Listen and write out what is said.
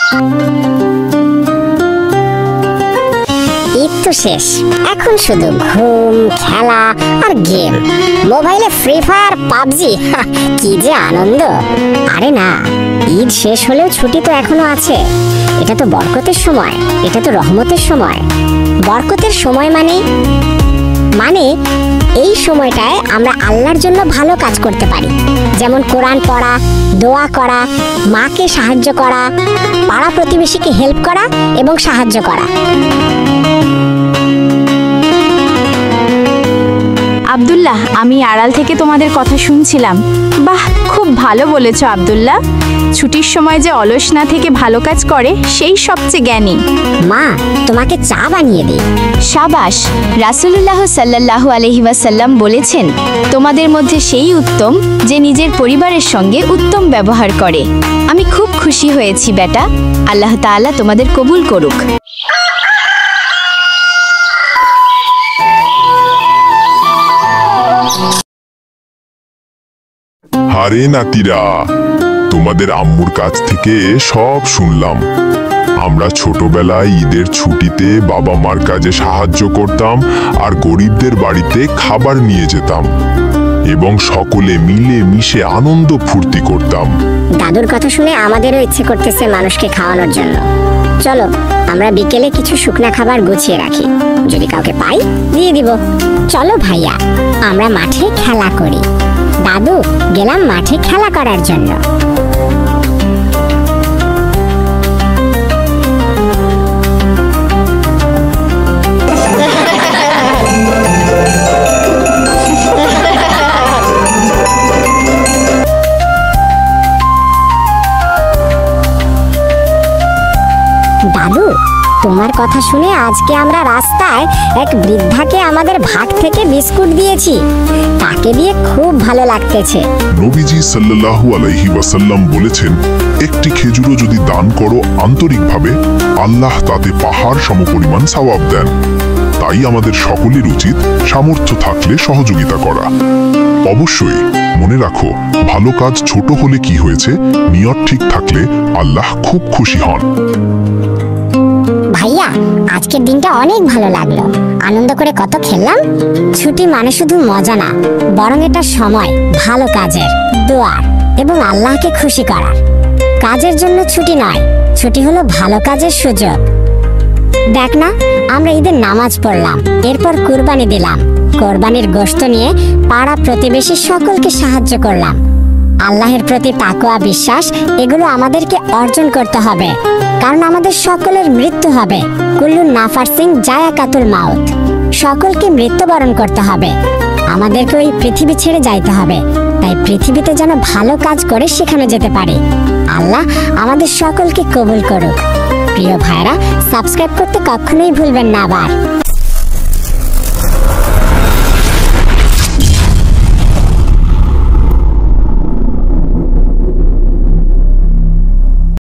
ঈদ তো শেষ, এখন শুধু ঘুম, খেলা আর গেম। মোবাইলে ফ্রি ফায়ার, পাবজি, কি যে আনন্দ। আরে না, ঈদ শেষ হলেও ছুটি তো এখনো আছে। এটা তো বরকতের সময়, এটা তো রহমতের সময়। বরকতের সময় মানে এই সময়টায় আমরা আল্লাহর জন্য ভালো কাজ করতে পারি, যেমন কোরআন পড়া, দোয়া করা, মাকে সাহায্য করা, পাড়া প্রতিবেশীকে হেল্প করা এবং সাহায্য করা। আব্দুল্লাহ, আমি আড়াল থেকে তোমাদের কথা শুনছিলাম। বাহ, খুব ভালো বলেছ আব্দুল্লাহ। ছুটির সময় যে অলস না থেকে ভালো কাজ করে সেই সবচেয়ে জ্ঞানী। মা, তোমাকে চা বানিয়ে দিই। শাবাশ। রাসূলুল্লাহ সাল্লাল্লাহু আলাইহি ওয়াসাল্লাম বলেছেন, তোমাদের মধ্যে সেই উত্তম যে নিজের পরিবারের সঙ্গে উত্তম ব্যবহার করে। আমি খুব খুশি হয়েছি বেটা। আল্লাহ তাআলা তোমাদের কবুল করুক। আরে নাতিরা, তোমাদের আম্মুর কাছ থেকে সব শুনলাম। আমরা ছোটবেলায় ঈদের ছুটিতে বাবা মার কাজে সাহায্য করতাম আর গরিবদের বাড়িতে খাবার নিয়ে যেতাম এবং সকলে মিলে মিশে আনন্দ ফুর্তি করতাম। দাদুর কথা শুনে আমাদেরও ইচ্ছে করতেছে মানুষকে খাওয়ানোর জন্য। চলো আমরা বিকেলে কিছু শুকনা খাবার গুছিয়ে রাখি, যদি কাউকে পাই দিয়ে দিব। চলো ভাইয়া, আমরা মাঠে খেলা করি। দাদু, গেলাম মাঠে খেলা করার জন্য। দাদু, তোমার কথা শুনে আজকে আমরা রাস্তায় এক বৃদ্ধাকে আমাদের ভাগ থেকে বিস্কুট দিয়েছি। তাকে দিয়ে খুব ভালো লাগতেছে। নবীজি সাল্লাল্লাহু আলাইহি ওয়াসাল্লাম বলেছেন, একটি খেজুরও যদি দান করো আন্তরিকভাবে, আল্লাহ তাতে পাহাড় সমপরিমাণ সওয়াব দেন। তাই আমাদের সকলের উচিত সামর্থ্য থাকলে সহযোগিতা করা। অবশ্যই মনে রাখো, ভালো কাজ ছোট হলে কি হয়েছে, নিয়ত ঠিক থাকলে আল্লাহ খুব খুশি হন। ভাইয়া, আজকের দিনটা অনেক ভালো লাগলো। আনন্দ করে কত খেললাম। ছুটি মানে শুধু মজা না, বরং এটা সময় ভালো কাজের, দোয়ার এবং আল্লাহকে খুশি করার। কাজের জন্য ছুটি নয়, ছুটি হলো ভালো কাজের সুযোগ। দেখ না, আমরা ঈদের নামাজ পড়লাম, এরপর কুরবানি দিলাম। কোরবানির গোশত নিয়ে পাড়া প্রতিবেশী সকলকে সাহায্য করলাম। আল্লাহের প্রতি তাকওয়া, বিশ্বাস, এগুলো আমাদেরকে অর্জন করতে হবে, কারণ আমাদের সকলের মৃত্যু হবে। কুল্লু নাফাসিন জায়াকাতুল মাউত। সকলকে মৃত্যুবরণ করতে হবে। আমাদেরকে ওই পৃথিবী ছেড়ে যাইতে হবে। তাই পৃথিবীতে যেন ভালো কাজ করে সেখানে যেতে পারে। আল্লাহ আমাদের সকলকে কবুল করুক। প্রিয় ভাইরা, সাবস্ক্রাইব করতে কখনোই ভুলবেন না আবার।